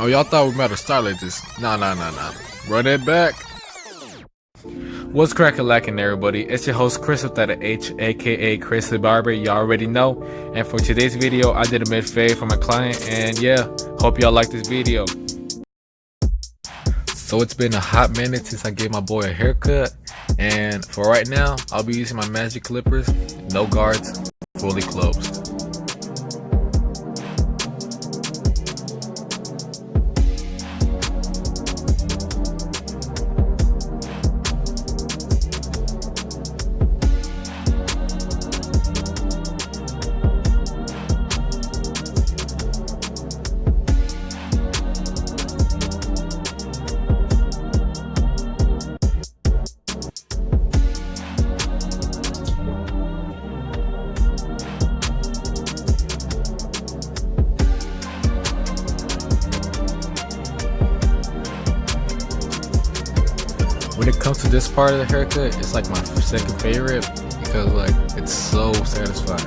Oh, y'all thought we might have started like this. Nah. Run it back. What's crackin' lacking, everybody? It's your host Cris.without.a.h, aka Chris the Barber. Y'all already know. And for today's video, I did a mid-fade for my client. And yeah, hope y'all like this video. So it's been a hot minute since I gave my boy a haircut. And for right now, I'll be using my magic clippers, no guards, fully closed. When it comes to this part of the haircut, it's like my second favorite because like it's so satisfying.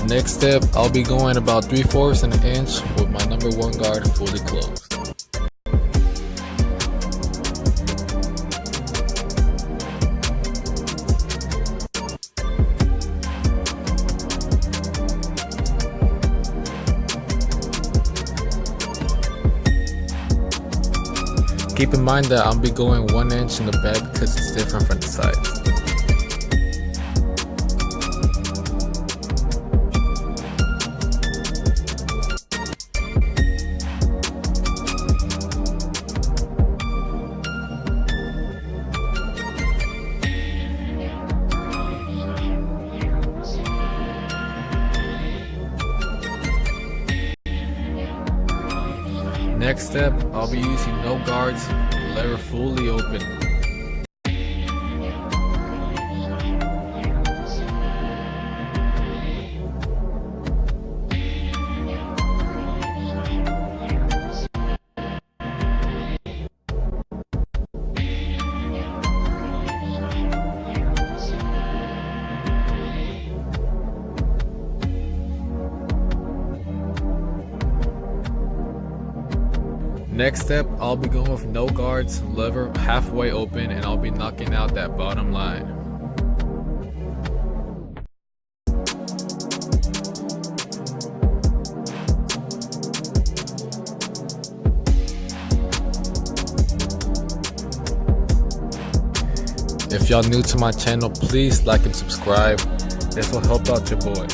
Next step, I'll be going about 3/4 of an inch with my number 1 guard fully closed. Keep in mind that I'll be going 1 inch in the back because it's different from the sides. Next step, I'll be using no guards, lever fully open. Next step, I'll be going with no guards, lever halfway open, and I'll be knocking out that bottom line. If y'all new to my channel, please like and subscribe. This will help out your boy.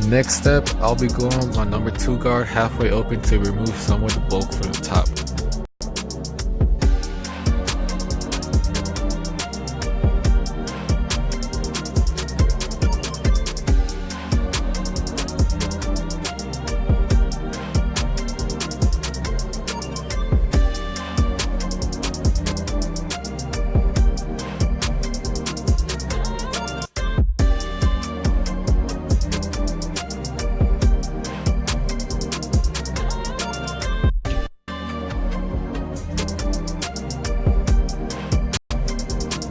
Next step, I'll be going with my number 2 guard halfway open to remove some of the bulk from the top.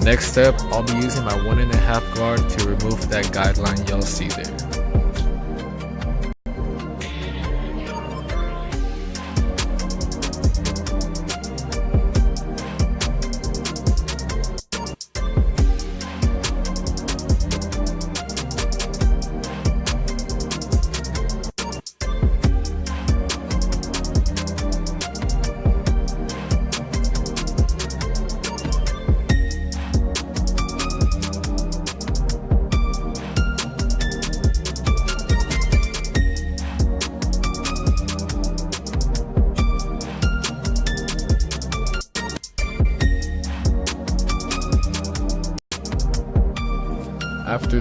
Next step, I'll be using my 1.5 guard to remove that guideline y'all see there.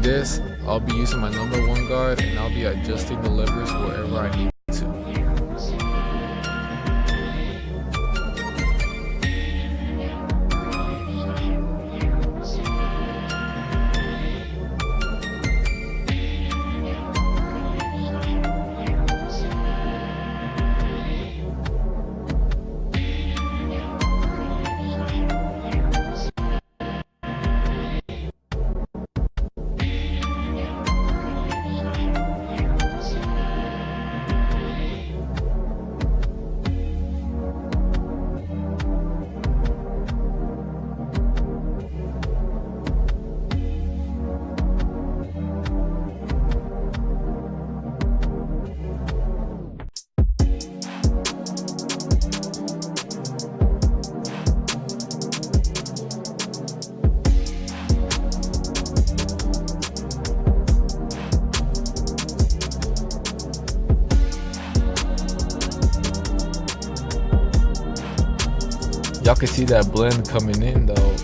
this, I'll be using my number 1 guard and I'll be adjusting the levers wherever I need to. Y'all can see that blend coming in though.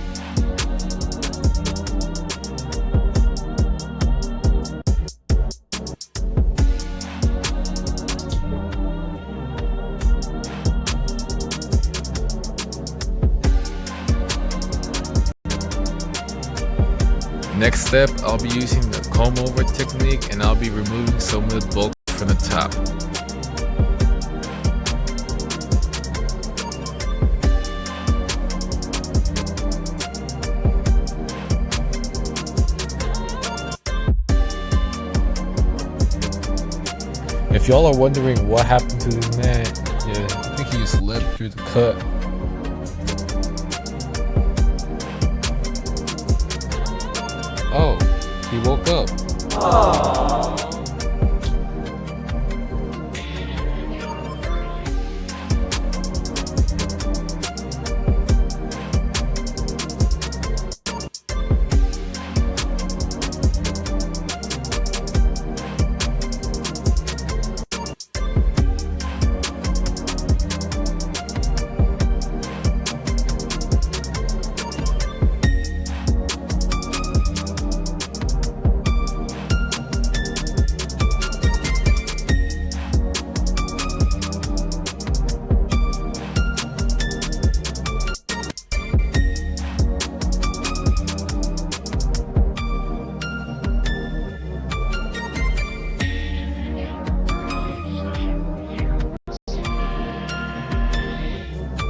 Next step, I'll be using the comb over technique and I'll be removing some of the bulk from the top. If y'all are wondering what happened to this man, yeah, I think he just slipped through the cut. Oh, he woke up. Aww.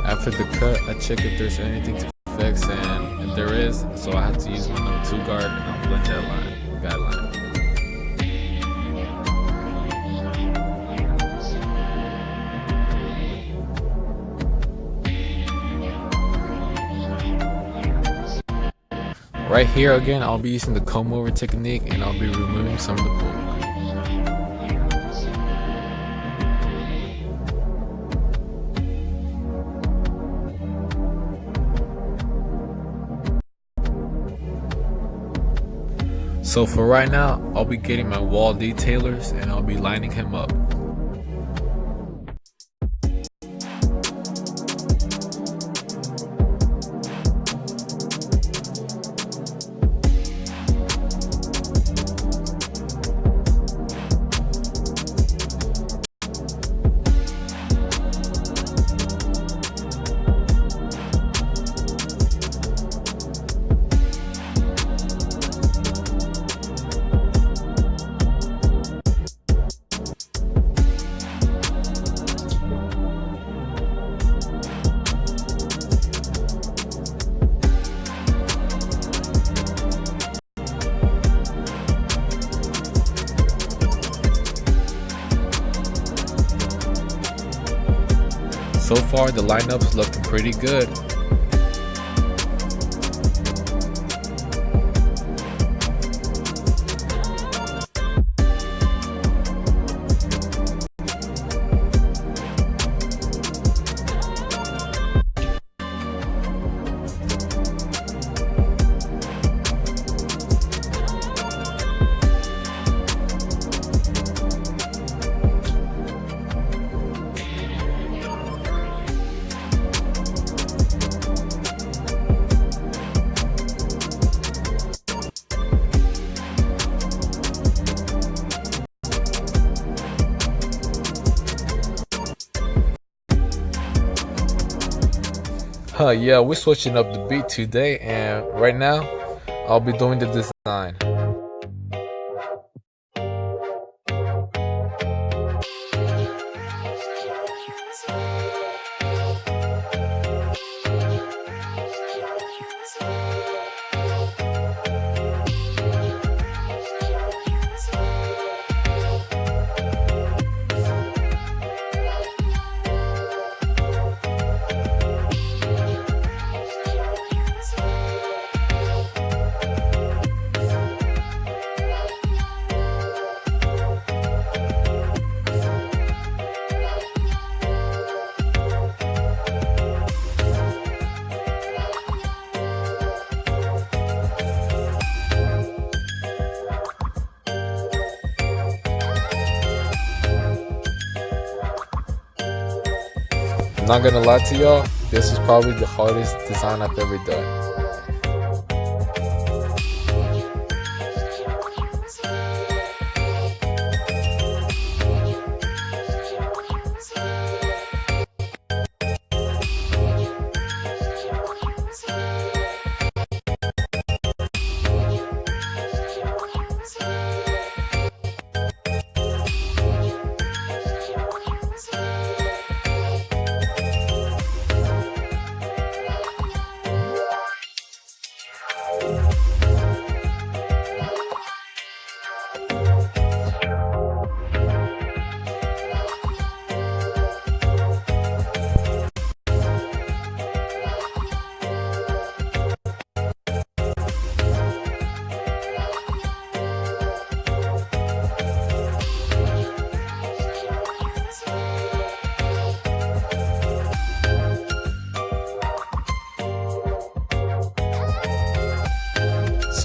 After the cut, I check if there's anything to fix, and there is, so I have to use my number 2 guard and I'll blend that guideline. Right here again, I'll be using the comb over technique and I'll be removing some of the bulk. So for right now, I'll be getting my wall detailers and I'll be lining him up. So far, the lineup's looking pretty good. Yeah, we're switching up the beat today, and right now I'll be doing the design. I'm not gonna lie to y'all, this is probably the hardest design I've ever done.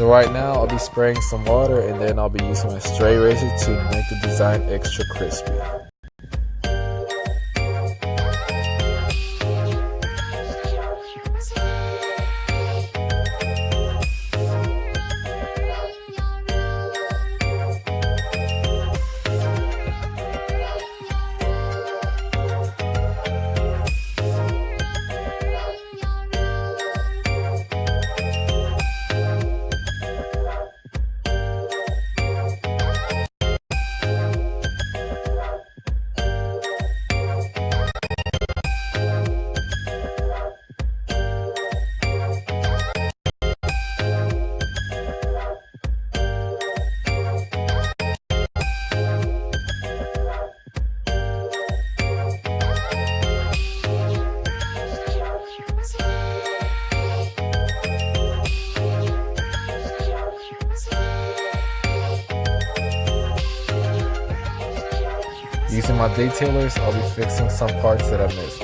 So right now I'll be spraying some water and then I'll be using my straight razor to make the design extra crispy. Using my detailers, I'll be fixing some parts that I missed.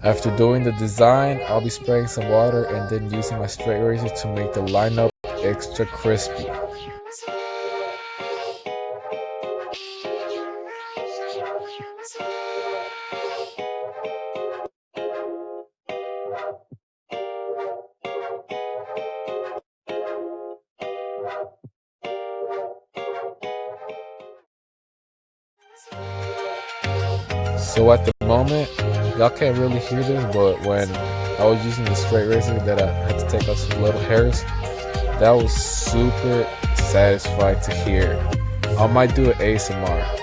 After doing the design, I'll be spraying some water and then using my straight razor to make the lineup extra crispy. So at the moment, y'all can't really hear this, but when I was using the straight razor that I had to take out some little hairs, that was super satisfying to hear. I might do an ASMR.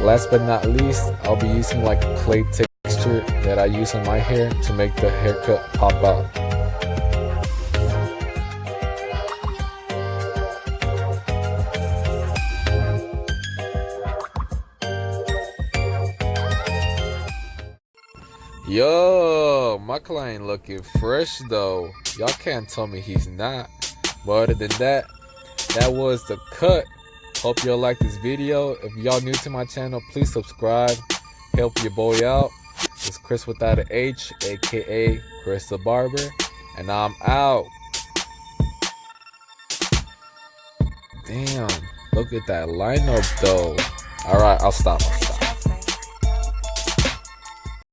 Last but not least, I'll be using like a clay texture that I use on my hair to make the haircut pop out. Yo, my client looking fresh though. Y'all can't tell me he's not. But other than that, that was the cut. Hope y'all like this video. If y'all new to my channel, please subscribe. Help your boy out. It's Cris without a H, aka Chris the Barber. And I'm out. Damn, look at that lineup though. Alright, I'll stop.